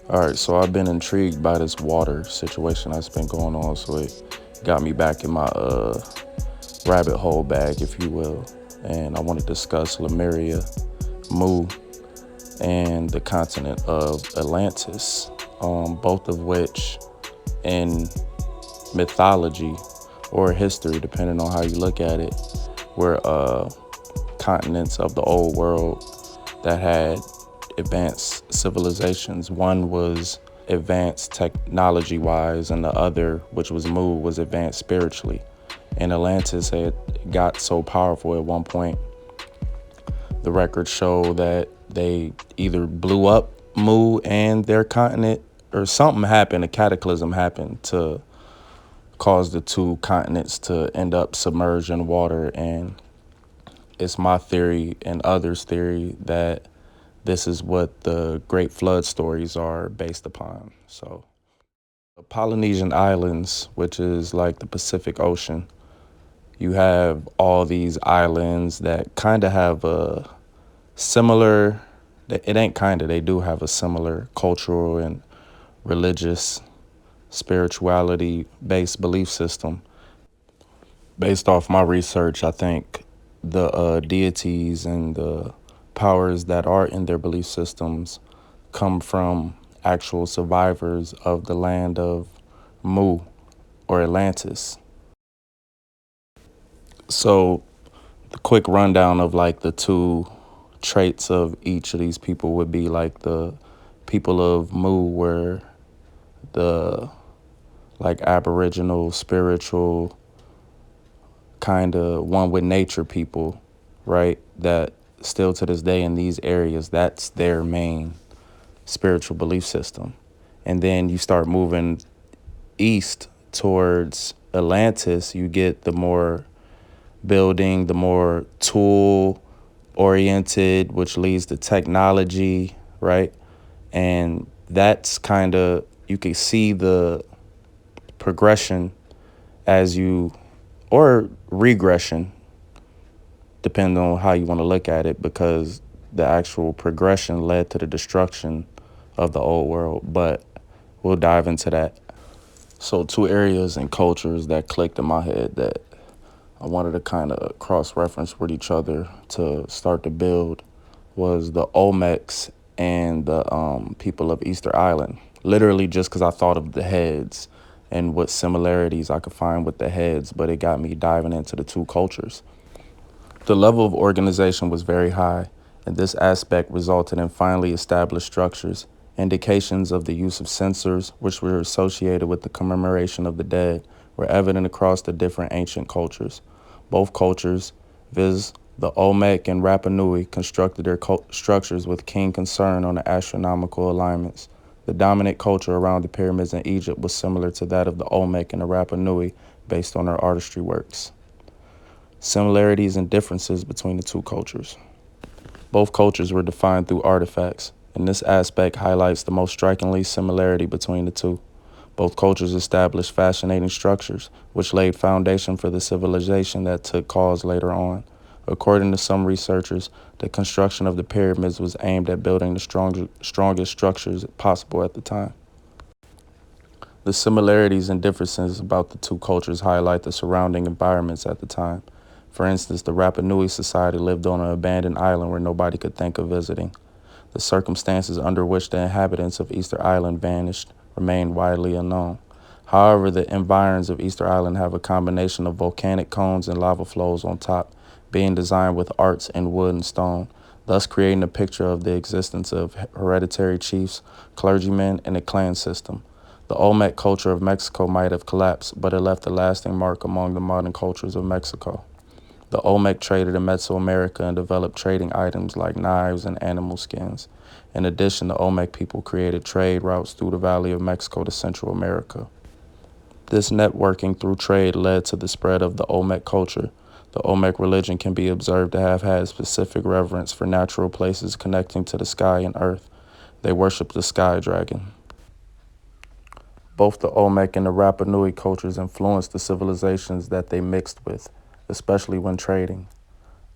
All right, so I've been intrigued by this water situation that's been going on, so it got me back in my rabbit hole bag, if you will. And I want to discuss Lemuria, Mu, and the continent of Atlantis, both of which in mythology or history, depending on how you look at it, were continents of the old world that had advanced civilizations. One was advanced technology wise, and the other, which was Mu, was advanced spiritually. And Atlantis had got so powerful at one point, the records show that they either blew up Mu and their continent, or something happened, a cataclysm happened to cause the two continents to end up submerged in water. And it's my theory and others' theory that this is what the Great Flood stories are based upon. So, the Polynesian Islands, which is like the Pacific Ocean, you have all these islands that kind of have a similar, it ain't kind of, they do have a similar cultural and religious spirituality based belief system. Based off my research, I think the deities and the powers that are in their belief systems come from actual survivors of the land of Mu or Atlantis. So, the quick rundown of like the two traits of each of these people would be like the people of Mu were the like aboriginal, spiritual, kind of one with nature people, right? That still to this day in these areas, that's their main spiritual belief system. And then you start moving east towards Atlantis, you get the more building, the more tool oriented, which leads to technology, right? And that's kind of, you can see the progression as you, or regression, depending on how you want to look at it, because the actual progression led to the destruction of the old world. But we'll dive into that. So, two areas and cultures that clicked in my head that I wanted to kind of cross reference with each other to start to build was the Olmecs and the people of Easter Island. Literally, just because I thought of the heads and what similarities I could find with the heads, but it got me diving into the two cultures. The level of organization was very high, and this aspect resulted in finely established structures. Indications of the use of censers, which were associated with the commemoration of the dead, were evident across the different ancient cultures. Both cultures, viz. The Olmec and Rapa Nui, constructed their structures with keen concern on the astronomical alignments. The dominant culture around the pyramids in Egypt was similar to that of the Olmec and the Rapa Nui based on their artistry works. Similarities and differences between the two cultures. Both cultures were defined through artifacts, and this aspect highlights the most strikingly similarity between the two. Both cultures established fascinating structures, which laid foundation for the civilization that took cause later on. According to some researchers, the construction of the pyramids was aimed at building the strongest structures possible at the time. The similarities and differences about the two cultures highlight the surrounding environments at the time. For instance, the Rapa Nui society lived on an abandoned island where nobody could think of visiting. The circumstances under which the inhabitants of Easter Island vanished remain widely unknown. However, the environs of Easter Island have a combination of volcanic cones and lava flows on top, being designed with arts in wood and stone, thus creating a picture of the existence of hereditary chiefs, clergymen, and a clan system. The Olmec culture of Mexico might have collapsed, but it left a lasting mark among the modern cultures of Mexico. The Olmec traded in Mesoamerica and developed trading items like knives and animal skins. In addition, the Olmec people created trade routes through the Valley of Mexico to Central America. This networking through trade led to the spread of the Olmec culture. The Olmec religion can be observed to have had specific reverence for natural places connecting to the sky and earth. They worship the sky dragon. Both the Olmec and the Rapa Nui cultures influenced the civilizations that they mixed with, especially when trading.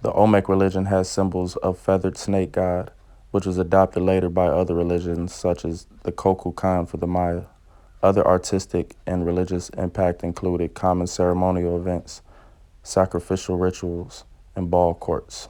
The Olmec religion has symbols of feathered snake god, which was adopted later by other religions such as the Kokukan for the Maya. Other artistic and religious impact included common ceremonial events, sacrificial rituals, and ball courts.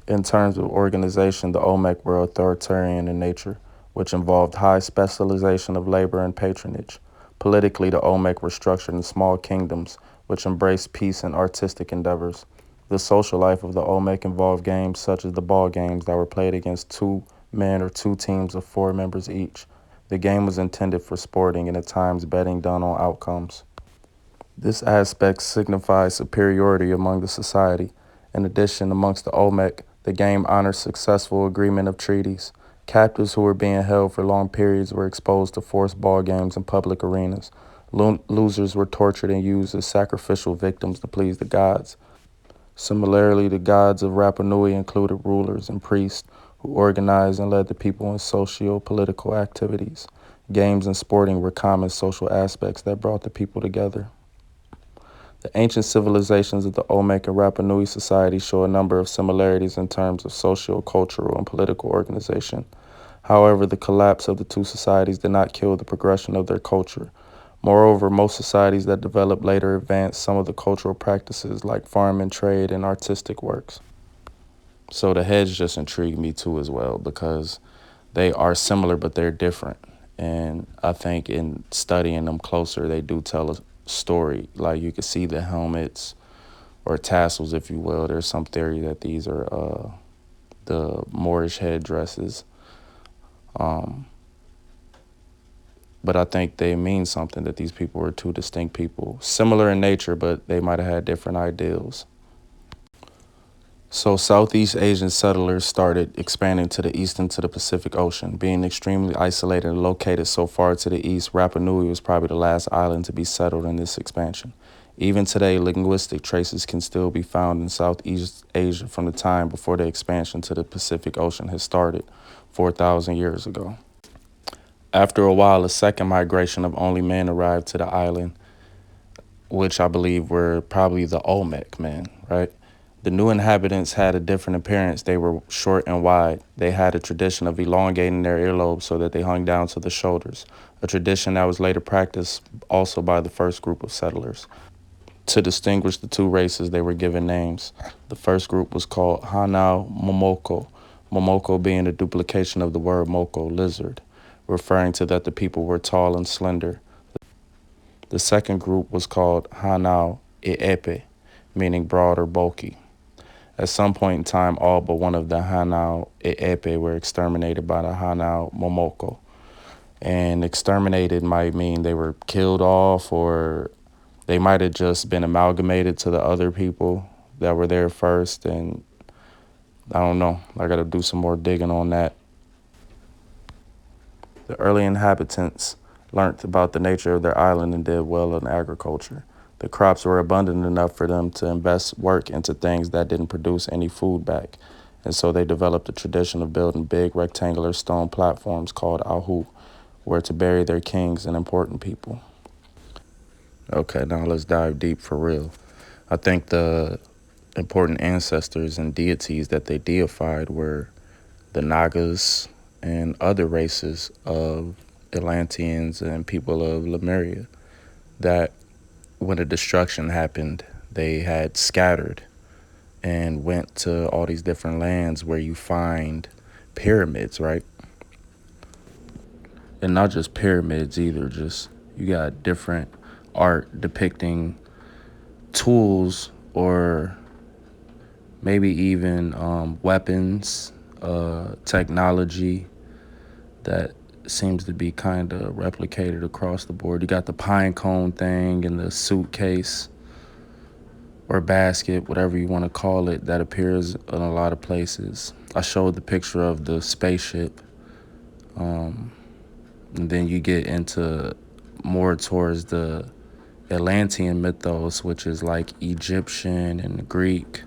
In terms of organization, the Olmec were authoritarian in nature, which involved high specialization of labor and patronage. Politically, the Olmec were structured in small kingdoms, which embraced peace and artistic endeavors. The social life of the Olmec involved games such as the ball games that were played against two men or two teams of four members each. The game was intended for sporting and at times betting done on outcomes. This aspect signifies superiority among the society. In addition, amongst the Olmec, the game honors successful agreement of treaties. Captives who were being held for long periods were exposed to forced ball games in public arenas. Losers were tortured and used as sacrificial victims to please the gods. Similarly, the gods of Rapa Nui included rulers and priests who organized and led the people in socio-political activities. Games and sporting were common social aspects that brought the people together. The ancient civilizations of the Olmec and Rapa Nui society show a number of similarities in terms of social, cultural, and political organization. However, the collapse of the two societies did not kill the progression of their culture. Moreover, most societies that developed later advanced some of the cultural practices like farming, trade, and artistic works. So the heads just intrigued me too as well because they are similar, but they're different. And I think in studying them closer, they do tell a story. Like you can see the helmets or tassels, if you will. There's some theory that these are the Moorish headdresses. But I think they mean something, that these people were two distinct people, similar in nature, but they might have had different ideals. So Southeast Asian settlers started expanding to the east into the Pacific Ocean. Being extremely isolated and located so far to the east, Rapa Nui was probably the last island to be settled in this expansion. Even today, linguistic traces can still be found in Southeast Asia from the time before the expansion to the Pacific Ocean had started 4,000 years ago. After a while, a second migration of only men arrived to the island, which I believe were probably the Olmec men, right? The new inhabitants had a different appearance. They were short and wide. They had a tradition of elongating their earlobes so that they hung down to the shoulders, a tradition that was later practiced also by the first group of settlers. To distinguish the two races, they were given names. The first group was called Hanau Momoko, Momoko being a duplication of the word moko, lizard, referring to that the people were tall and slender. The second group was called Hanau Iepe, meaning broad or bulky. At some point in time, all but one of the Hanau Iepe were exterminated by the Hanau Momoko. And exterminated might mean they were killed off, or they might have just been amalgamated to the other people that were there first. And I don't know. I got to do some more digging on that. The early inhabitants learned about the nature of their island and did well in agriculture. The crops were abundant enough for them to invest work into things that didn't produce any food back. And so they developed a tradition of building big rectangular stone platforms called ahu, where to bury their kings and important people. Okay, now let's dive deep for real. I think the important ancestors and deities that they deified were the Nagas and other races of Atlanteans and people of Lemuria that when the destruction happened, they had scattered and went to all these different lands where you find pyramids, right? And not just pyramids either, just you got different art depicting tools or maybe even weapons, technology that seems to be kind of replicated across the board. You got the pine cone thing and the suitcase or basket, whatever you want to call it, that appears in a lot of places. I showed the picture of the spaceship. And then you get into more towards the Atlantean mythos, which is like Egyptian and Greek,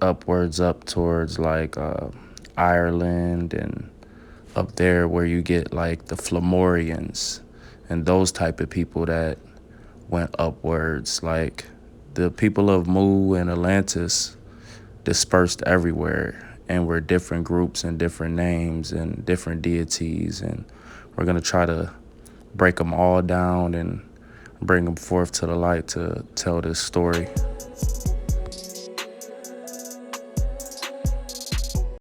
upwards up towards like Ireland, and up there where you get like the Flamorians and those type of people that went upwards. Like the people of Mu and Atlantis dispersed everywhere, and we're different groups and different names and different deities, and we're going to try to break them all down and bring them forth to the light to tell this story.